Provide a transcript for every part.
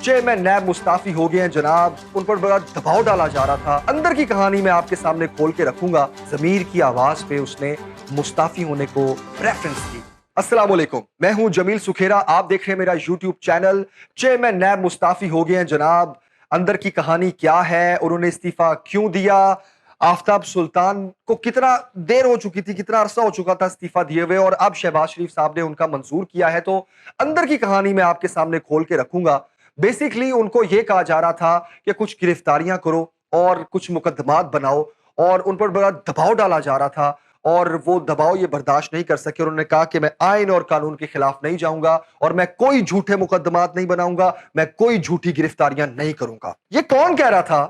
Chairman नैब मुस्ताफी हो गए हैं जनाब, उन पर बड़ा दबाव डाला जा रहा था। अंदर की कहानी मैं आपके सामने खोल के रखूंगा। जमीर की आवाज पे उसने मुस्ताफी होने को प्रेफरेंस दी। अस्सलाम वालेकुम, मैं हूं जमील सुखेरा, आप देख रहे हैं मेरा यूट्यूब चैनल। चेयरमैन नैब मुस्ताफी हो गए हैं जनाब, अंदर की कहानी क्या है, उन्होंने इस्तीफा क्यों दिया, आफ्ताब सुल्तान को कितना देर हो चुकी थी, कितना अरसा हो चुका था इस्तीफा दिए हुए, और अब शहबाज शरीफ साहब ने उनका मंजूर किया है। तो अंदर की कहानी मैं आपके सामने खोल के रखूंगा। बेसिकली उनको यह कहा जा रहा था कि कुछ गिरफ्तारियां करो और कुछ मुकदमात बनाओ, और उन पर बड़ा दबाव डाला जा रहा था और वो दबाव ये बर्दाश्त नहीं कर सके। उन्होंने कहा कि मैं आइन और कानून के खिलाफ नहीं जाऊंगा और मैं कोई झूठे मुकदमात नहीं बनाऊंगा, मैं कोई झूठी गिरफ्तारियां नहीं करूंगा। ये कौन कह रहा था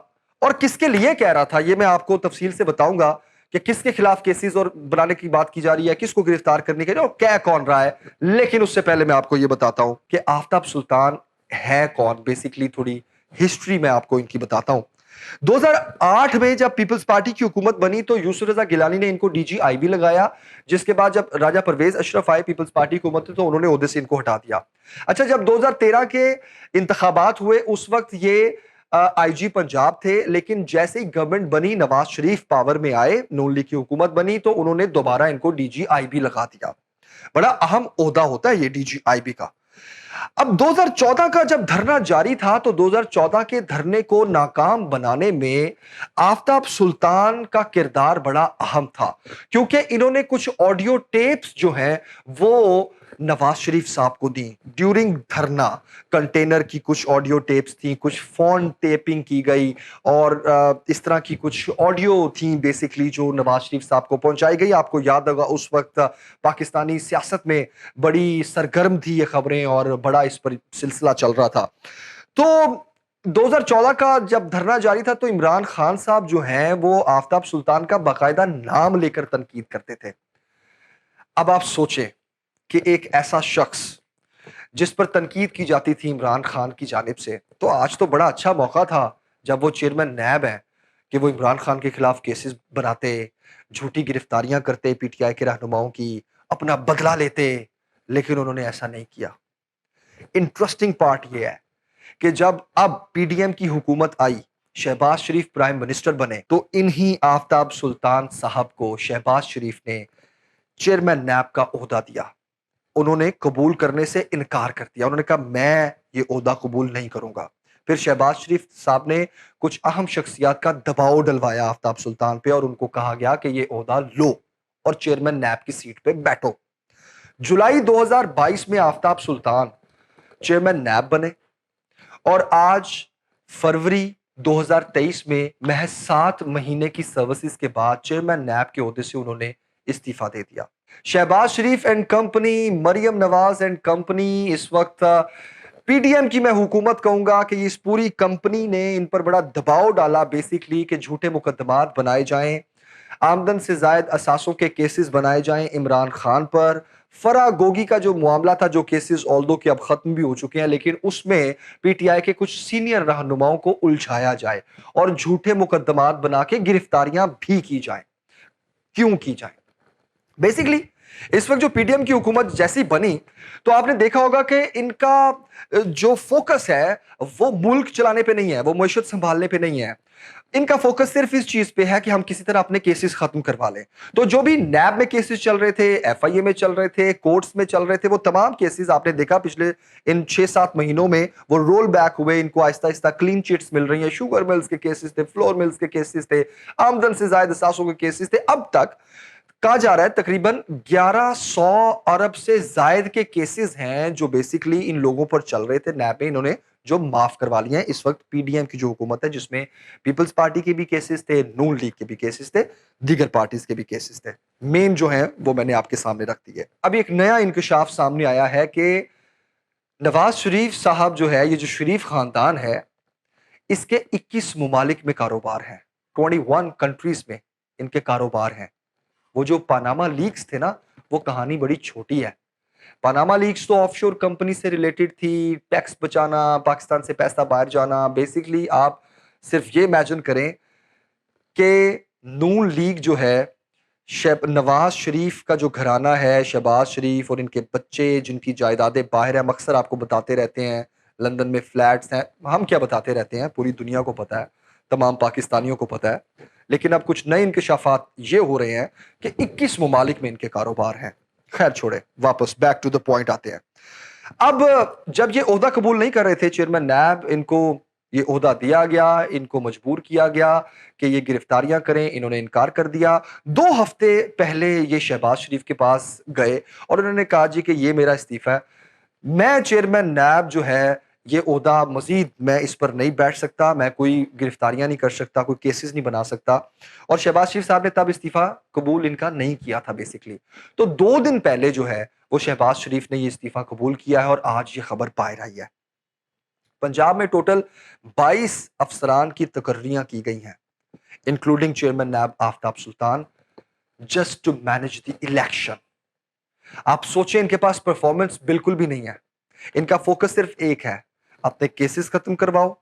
और किसके लिए कह रहा था, ये मैं आपको तफसील से बताऊंगा कि किसके खिलाफ केसेस और बनाने की बात की जा रही है, किसको गिरफ्तार करने के लिए और क्या कौन रहा है। लेकिन उससे पहले मैं आपको यह बताता हूं कि आफ्ताब सुल्तान है कौन। बेसिकली थोड़ी हिस्ट्री मैं आपको इनकी बताता हूं। 2008 में जब पीपल्स पार्टी की हुकूमत बनी तो यूसुफ रजा गिलानी ने इनको डीजीआईबी लगाया, जिसके बाद जब राजा परवेज अशरफ आए पीपल्स पार्टी की हुकूमत तो उन्होंने ओहदे से इनको हटा दिया। अच्छा, जब 2013 के इंतखाबात हुए उस वक्त ये आईजी पंजाब थे, लेकिन जैसे ही गवर्नमेंट बनी, नवाज शरीफ पावर में आए, नून लीग की हुकूमत बनी, तो उन्होंने दोबारा इनको डीजीआईबी लगा दिया। बड़ा अहम ओहदा होता है ये डीजीआईबी का। अब 2014 का जब धरना जारी था तो 2014 के धरने को नाकाम बनाने में आफ्ताब सुल्तान का किरदार बड़ा अहम था, क्योंकि इन्होंने कुछ ऑडियो टेप्स जो हैं वो नवाज शरीफ साहब को दी ड्यूरिंग धरना। कंटेनर की कुछ ऑडियो टेप्स थी, कुछ फोन टेपिंग की गई और इस तरह की कुछ ऑडियो थी बेसिकली जो नवाज शरीफ साहब को पहुंचाई गई। आपको याद होगा उस वक्त पाकिस्तानी सियासत में बड़ी सरगर्म थी ये खबरें और बड़ा इस पर सिलसिला चल रहा था। तो 2014 का जब धरना जारी था तो इमरान खान साहब जो हैं वो आफ्ताब सुल्तान का बाकायदा नाम लेकर तनकीद करते थे। अब आप सोचें कि एक ऐसा शख्स जिस पर तनकीद की जाती थी इमरान खान की जानिब से, तो आज तो बड़ा अच्छा मौका था जब वो चेयरमैन नैब है कि वो इमरान खान के खिलाफ केसेस बनाते, झूठी गिरफ्तारियां करते पीटीआई के रहनुमाओं की, अपना बदला लेते, लेकिन उन्होंने ऐसा नहीं किया। इंटरेस्टिंग पार्ट ये है कि जब अब पीडीएम की हुकूमत आई, शहबाज शरीफ प्राइम मिनिस्टर बने, तो इन्हीं आफ्ताब सुल्तान साहब को शहबाज शरीफ ने चेयरमैन नैब का ओहदा दिया। उन्होंने कबूल करने से इनकार कर दिया। उन्होंने कहा मैं ये ओहदा कबूल नहीं करूंगा। फिर शहबाज शरीफ साहब ने कुछ अहम शख्सियात का दबाव डलवाया आफ्ताब सुल्तान पे और उनको कहा गया कि ये ओहदा लो और चेयरमैन नैब की सीट पे बैठो। जुलाई 2022 में आफ्ताब सुल्तान चेयरमैन नैब बने और आज फरवरी 2023 में महज 7 महीने की सर्विसेज के बाद चेयरमैन नैब के ओहदे से उन्होंने इस्तीफा दे दिया। Shahbaz Sharif and company, Maryam Nawaz and company, इस वक्त पीडीएम की मैं हुकूमत कहूंगा कि इस पूरी कंपनी ने इन पर बड़ा दबाव डाला बेसिकली कि झूठे मुकदमात बनाए जाएं, आमदन से जायद असासों के केसेस बनाए जाएं इमरान खान पर। फरा गोगी का जो मामला था, जो केसेस ऑल्दो के अब खत्म भी हो चुके हैं, लेकिन उसमें पीटीआई के कुछ सीनियर रहनुमाओं को उलझाया जाए और झूठे मुकदमात बना के गिरफ्तारियां भी की जाए। क्यों की जाए? बेसिकली इस वक्त जो पीडीएम की हुकूमत जैसी बनी तो आपने देखा होगा कि इनका जो फोकस है वो मुल्क चलाने पे नहीं है, वो मईशत संभालने पे नहीं है। इनका फोकस सिर्फ इस चीज पे है कि हम किसी तरह अपने केसेस खत्म करवा लें। तो जो भी नैब में केसेस चल रहे थे, एफआईए में चल रहे थे, कोर्ट्स में चल रहे थे, वो तमाम केसेस आपने देखा पिछले इन 6-7 महीनों में वो रोल बैक हुए। इनको आहिस्ता आहिस्ता क्लीन चिट्स मिल रही हैं। शुगर मिल्स के केसेस थे, फ्लोर मिल्स के केसेस थे, आमदन से ज्यादा असासों के केसेस थे। अब तक कहा जा रहा है तकरीबन 1100 अरब से जायद के केसेस हैं जो बेसिकली इन लोगों पर चल रहे थे नैब में, इन्होंने जो माफ करवा लिए हैं। इस वक्त पीडीएम की जो हुकूमत है जिसमें पीपल्स पार्टी के भी केसेस थे, नून लीग के भी केसेस थे, दीगर पार्टीज के भी केसेस थे, मेन जो है वो मैंने आपके सामने रख दी है। अब एक नया इंकशाफ सामने आया है कि नवाज शरीफ साहब जो है, ये जो शरीफ खानदान है, इसके 21 मुमालिक में कारोबार है, 21 कंट्रीज में इनके कारोबार हैं। वो जो पानामा लीक्स थे ना, वो कहानी बड़ी छोटी है। पानामा लीक्स तो ऑफशोर कंपनी से रिलेटेड थी, टैक्स बचाना, पाकिस्तान से पैसा बाहर जाना। बेसिकली आप सिर्फ ये इमेजिन करें कि नून लीग जो है, नवाज शरीफ का जो घराना है, शहबाज शरीफ और इनके बच्चे जिनकी जायदादें बाहर हैं, अक्सर आपको बताते रहते हैं لندن میں فلیٹس ہیں. ہم کیا بتاتے رہتے ہیں, پوری دنیا کو پتہ ہے, تمام پاکستانیوں کو پتہ ہے. لیکن اب کچھ نئے انکشافات یہ ہو رہے ہیں کہ 21 ممالک میں ان کے کاروبار ہیں. خیر چھوڑے, واپس بیک ٹو دا پوائنٹ آتے ہیں. اب جب یہ عہدہ قبول نہیں کر رہے تھے چیئرمین نیب, ان کو یہ عہدہ دیا گیا, ان کو مجبور کیا گیا کہ یہ گرفتاریاں کریں, انہوں نے انکار کر دیا. 2 ہفتے پہلے یہ شہباز شریف کے پاس گئے اور انہوں نے کہا جی کہ یہ میرا استعفیٰ ہے, میں چیئرمین نیب جو ہے یہ عہدہ مزید میں اس پر نہیں بیٹھ سکتا, میں کوئی گرفتاریاں نہیں کر سکتا, کوئی کیسز نہیں بنا سکتا. اور شہباز شریف صاحب نے تب استعفیٰ قبول ان کا نہیں کیا تھا بیسکلی. تو 2 دن پہلے جو ہے وہ شہباز شریف نے یہ استعفیٰ قبول کیا ہے اور آج یہ خبر باہر آئی ہے. پنجاب میں ٹوٹل 22 افسران کی تقرریاں کی گئی ہیں, including chairman NAB Aftab Sultan, just to manage the election. آپ سوچیں, ان کے پاس پرفارمنس بالکل بھی نہیں ہے, ان کا فوکس صرف ایک ہے, اپنے کیسز ختم کرواؤ.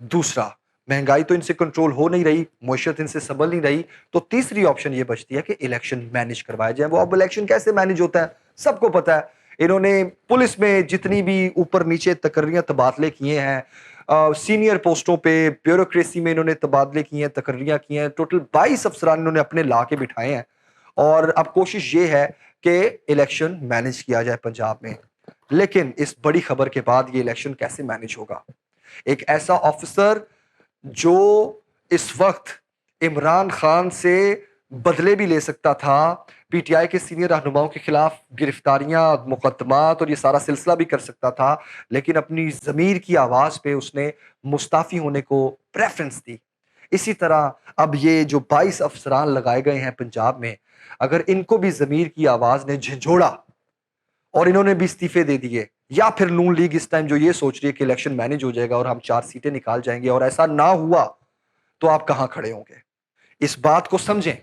دوسرا, مہنگائی تو ان سے کنٹرول ہو نہیں رہی, معیشت ان سے سنبھل نہیں رہی, تو تیسری آپشن یہ بچتی ہے کہ الیکشن مینج کروائے جائیں. وہ اب الیکشن کیسے مینج ہوتا ہے سب کو پتا ہے. انہوں نے پولیس میں جتنی بھی اوپر نیچے تقرریاں تبادلے کیے ہیں, سینئر پوسٹوں پہ بیوروکریسی میں انہوں نے تبادلے کیے ہیں, تقرریاں کی ہیں, ٹوٹل 22 افسران انہوں نے اپنے لا کے بٹھائے ہیں. اور اب کوشش یہ ہے کہ الیکشن مینج کیا جائے پنجاب میں. لیکن اس بڑی خبر کے بعد یہ الیکشن کیسے مینج ہوگا؟ ایک ایسا آفیسر جو اس وقت عمران خان سے بدلے بھی لے سکتا تھا, پی ٹی آئی کے سینئر رہنماؤں کے خلاف گرفتاریاں, مقدمات اور یہ سارا سلسلہ بھی کر سکتا تھا, لیکن اپنی ضمیر کی آواز پہ اس نے مستعفی ہونے کو پریفرنس دی. اسی طرح اب یہ جو 22 افسران لگائے گئے ہیں پنجاب میں, اگر ان کو بھی ضمیر کی آواز نے جھنجھوڑا اور انہوں نے بھی استعفے دے دیے, یا پھر نون لیگ اس ٹائم جو یہ سوچ رہی ہے کہ الیکشن مینج ہو جائے گا اور ہم 4 سیٹیں نکال جائیں گے, اور ایسا نہ ہوا تو آپ کہاں کھڑے ہوں گے؟ اس بات کو سمجھیں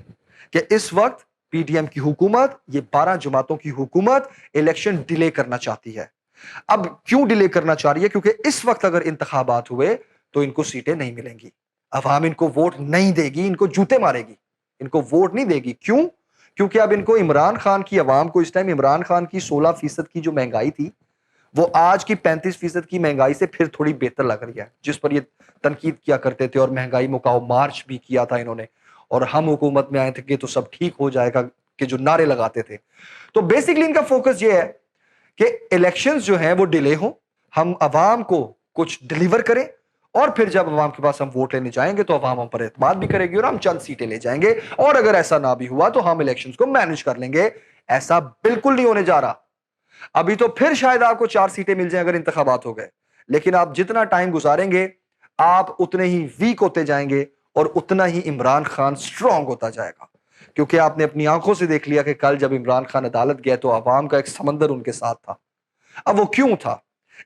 کہ اس وقت پی ڈی ایم کی حکومت, یہ 12 جماعتوں کی حکومت الیکشن ڈیلے کرنا چاہتی ہے. اب کیوں ڈیلے کرنا چاہ رہی ہے؟ کیونکہ اس وقت اگر انتخابات ہوئے تو ان کو سیٹیں نہیں ملیں گی, عوام ان کو ووٹ نہیں دے گی, ان کو جوتے مارے گی, ان کو ووٹ نہیں دے گی. کیوں؟ کیونکہ اب ان کو عمران خان کی عوام کو اس ٹائم عمران خان کی 16% کی جو مہنگائی تھی وہ آج کی 35% کی مہنگائی سے پھر تھوڑی بہتر لگ رہی ہے, جس پر یہ تنقید کیا کرتے تھے اور مہنگائی مکاؤ مارچ بھی کیا تھا انہوں نے, اور ہم حکومت میں آئے تھے کہ تو سب ٹھیک ہو جائے گا کہ جو نعرے لگاتے تھے. تو بیسکلی ان کا فوکس یہ ہے کہ الیکشنز جو ہیں وہ ڈیلے ہوں, ہم عوام کو کچھ ڈیلیور کریں, اور پھر جب عوام کے پاس ہم ووٹ لینے جائیں گے تو عوام ہم پر اعتماد بھی کرے گی اور ہم چند سیٹیں لے جائیں گے, اور اگر ایسا نہ بھی ہوا تو ہم الیکشنز کو مینج کر لیں گے. ایسا بالکل نہیں ہونے جا رہا. ابھی تو پھر شاید آپ کو 4 سیٹیں مل جائیں اگر انتخابات ہو گئے, لیکن آپ جتنا ٹائم گزاریں گے آپ اتنے ہی ویک ہوتے جائیں گے اور اتنا ہی عمران خان سٹرونگ ہوتا جائے گا. کیونکہ آپ نے اپنی آنکھوں سے دیکھ لیا کہ کل جب عمران خان عدالت گئے تو عوام کا ایک سمندر ان کے ساتھ تھا. اب وہ کیوں تھا؟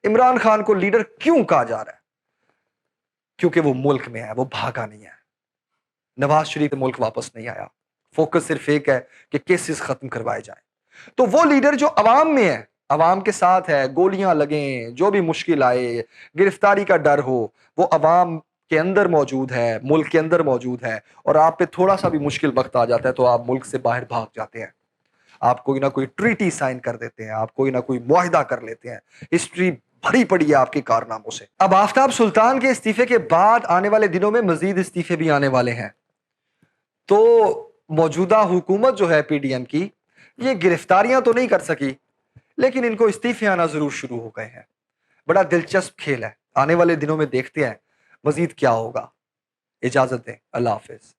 عمران خان کو لیڈر کیوں کہا جا رہا ہے؟ کیونکہ وہ ملک میں ہے, وہ بھاگا نہیں ہے. نواز شریف ملک واپس نہیں آیا, فوکس صرف ایک ہے کہ کیسز ختم کروائے جائیں. تو وہ لیڈر جو عوام میں ہے, عوام کے ساتھ ہے, گولیاں لگیں, جو بھی مشکل آئے, گرفتاری کا ڈر ہو, وہ عوام کے اندر موجود ہے, ملک کے اندر موجود ہے, اور آپ پہ تھوڑا سا بھی مشکل وقت آ جاتا ہے تو آپ ملک سے باہر بھاگ جاتے ہیں, آپ کوئی نہ کوئی ٹریٹی سائن کر دیتے ہیں, آپ کوئی نہ کوئی معاہدہ کر لیتے ہیں. ہسٹری بھری پڑی ہے آپ کے کارناموں سے. اب آفتاب سلطان کے استعفے کے بعد آنے والے دنوں میں مزید استعفے بھی آنے والے ہیں. تو موجودہ حکومت جو ہے پی ڈی ایم کی, یہ گرفتاریاں تو نہیں کر سکی, لیکن ان کو استعفے آنا ضرور شروع ہو گئے ہیں. بڑا دلچسپ کھیل ہے, آنے والے دنوں میں دیکھتے ہیں مزید کیا ہوگا. اجازت دیں, اللہ حافظ.